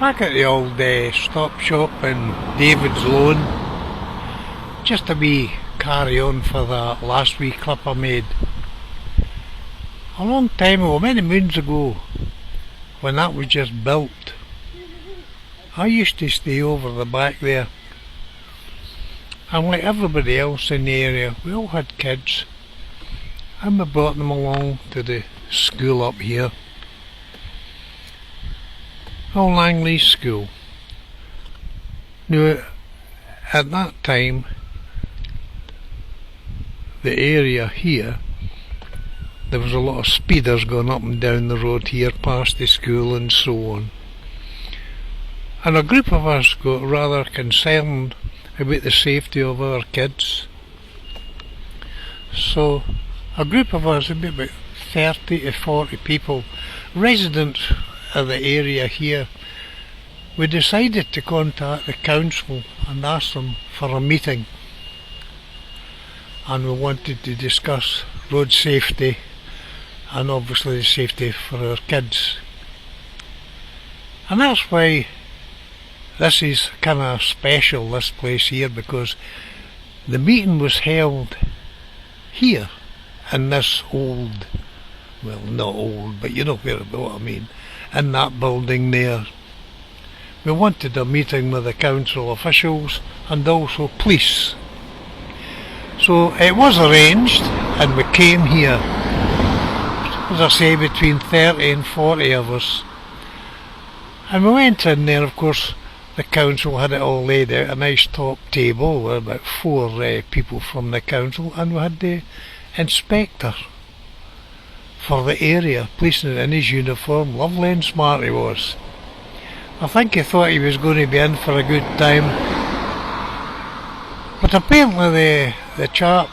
Back at the old stop shop in David's Loan, just a wee carry on for the last wee clip I made. A long time ago, many moons ago, when that was just built, I used to stay over the back there. And like everybody else in the area, we all had kids, and we brought them along to the school up here. Old Langlees school. Now, at that time, the area here, there was a lot of speeders going up and down the road here past the school and so on. And a group of us got rather concerned about the safety of our kids. So a group of us, about 30 to 40 people, residents of the area here, we decided to contact the council and ask them for a meeting, and we wanted to discuss road safety and obviously the safety for our kids. And that's why this is kind of special, this place here, because the meeting was held here in this old, well, not old, but you know what I mean, in that building there. We wanted a meeting with the council officials and also police. So it was arranged and we came here, as I say, between 30 and 40 of us. And we went in there, of course, the council had it all laid out, a nice top table with about 4 people from the council, and we had the inspector for the area, policeman in his uniform, lovely and smart he was. I think he thought he was going to be in for a good time, but apparently the chap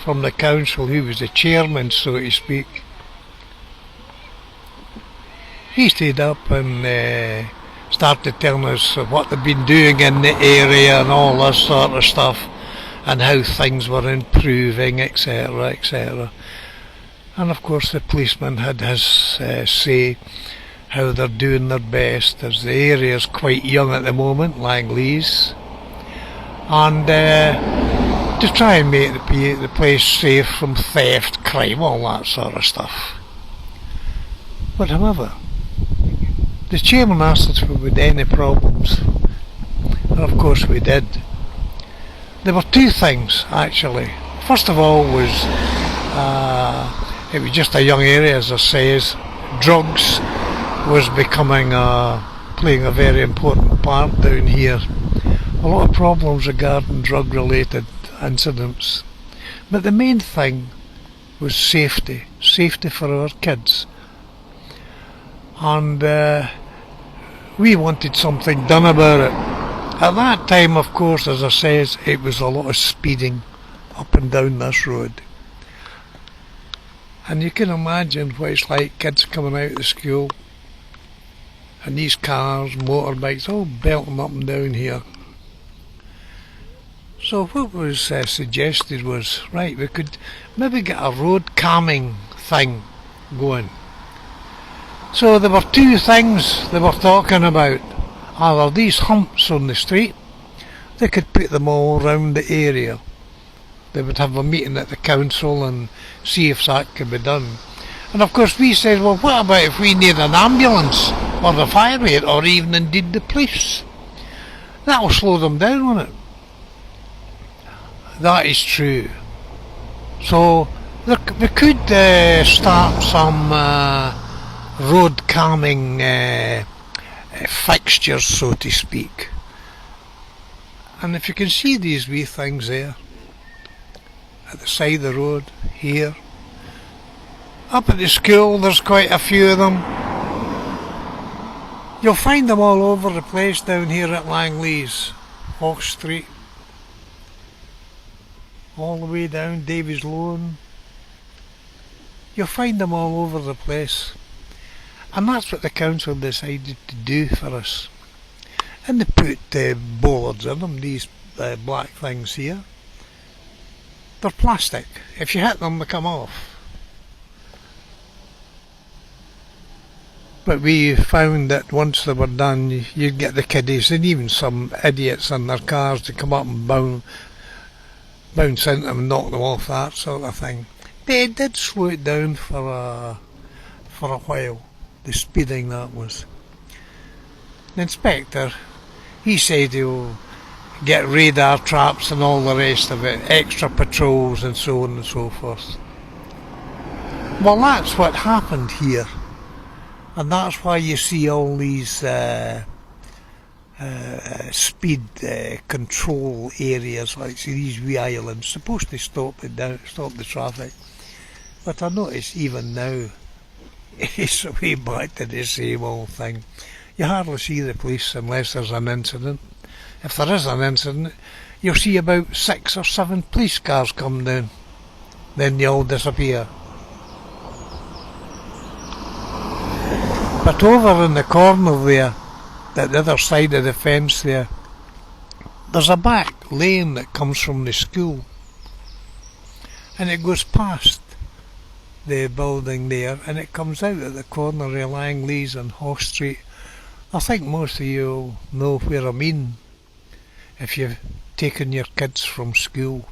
from the council, who was the chairman so to speak, he stayed up and started telling us what they'd been doing in the area and all this sort of stuff, and how things were improving, etc, etc. And of course the policeman had his say, how they're doing their best, as the area's quite young at the moment, Langlees, and to try and make the place safe from theft, crime, all that sort of stuff. But however, the chairman asked us if we had any problems, and of course we did. There were 2 things actually. First of all was it was just a young area, as I says. Drugs was becoming playing a very important part down here. A lot of problems regarding drug related incidents, but the main thing was safety for our kids, and we wanted something done about it. At that time, of course, as I says, it was a lot of speeding up and down this road. And you can imagine what it's like, kids coming out of school and these cars, motorbikes, all belting up and down here. So what was suggested was, right, we could maybe get a road calming thing going. So there were 2 things they were talking about. Either these humps on the street, they could put them all round the area. They would have a meeting at the council and see if that could be done. And of course we said, well, what about if we need an ambulance or the fire brigade or even indeed the police? That'll slow them down, won't it? That is true. So we could start some road calming fixtures, so to speak. And if you can see these wee things there at the side of the road here, up at the school there's quite a few of them. You'll find them all over the place down here at Langlees, Hawk Street, all the way down David's Loan. You'll find them all over the place. And that's what the council decided to do for us. And they put boards in them, these black things here. They're plastic. If you hit them, they come off. But we found that once they were done, you'd get the kiddies and even some idiots in their cars to come up and bounce into them and knock them off, that sort of thing. They did slow it down for a while, the speeding that was. The inspector, he said he'll get radar traps and all the rest of it, extra patrols and so on and so forth. Well, that's what happened here. And that's why you see all these speed control areas, like these wee islands, supposed to stop the traffic. But I notice even now, it's way back to the same old thing. You hardly see the police unless there's an incident. If there is an incident, you'll see about 6 or 7 police cars come down. Then they all disappear. But over in the corner there, at the other side of the fence there, there's a back lane that comes from the school. And it goes past the building there, and it comes out at the corner of Langlees and Hoss Street. I think most of you know where I mean, if you've taken your kids from school.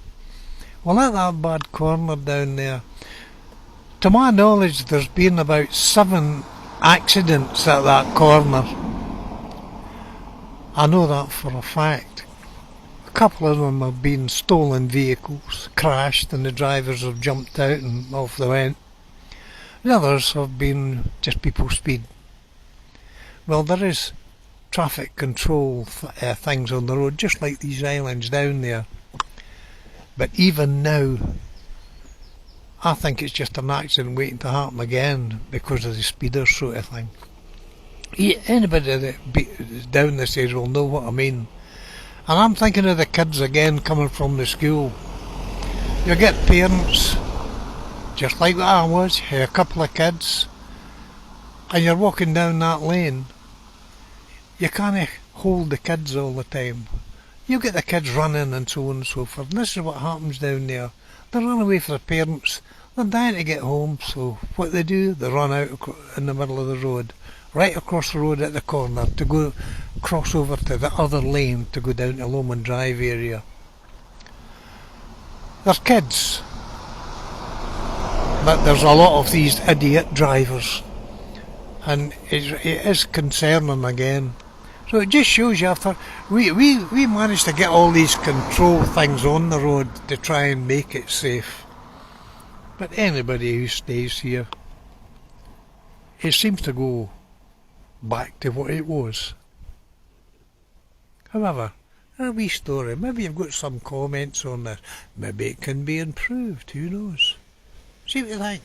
Well, at that bad corner down there, to my knowledge, there's been about 7 accidents at that corner. I know that for a fact. A couple of them have been stolen vehicles, crashed, and the drivers have jumped out and off they went. The others have been just people speed. Well, there is traffic control things on the road, just like these islands down there. But even now, I think it's just an accident waiting to happen again because of the speeders sort of thing. Anybody that's down this area will know what I mean. And I'm thinking of the kids again coming from the school. You get parents, just like I was, a couple of kids, and you're walking down that lane. You can't hold the kids all the time. You get the kids running and so on and so forth. And this is what happens down there. They run away from the parents. They're dying to get home, so what they do, they run out in the middle of the road, right across the road at the corner, to go cross over to the other lane to go down to Lomond Drive area. There's kids, but there's a lot of these idiot drivers, and it is concerning again. So it just shows you, after we managed to get all these control things on the road to try and make it safe. But anybody who stays here, it seems to go back to what it was. However, a wee story. Maybe you've got some comments on this. Maybe it can be improved. Who knows? See what you think.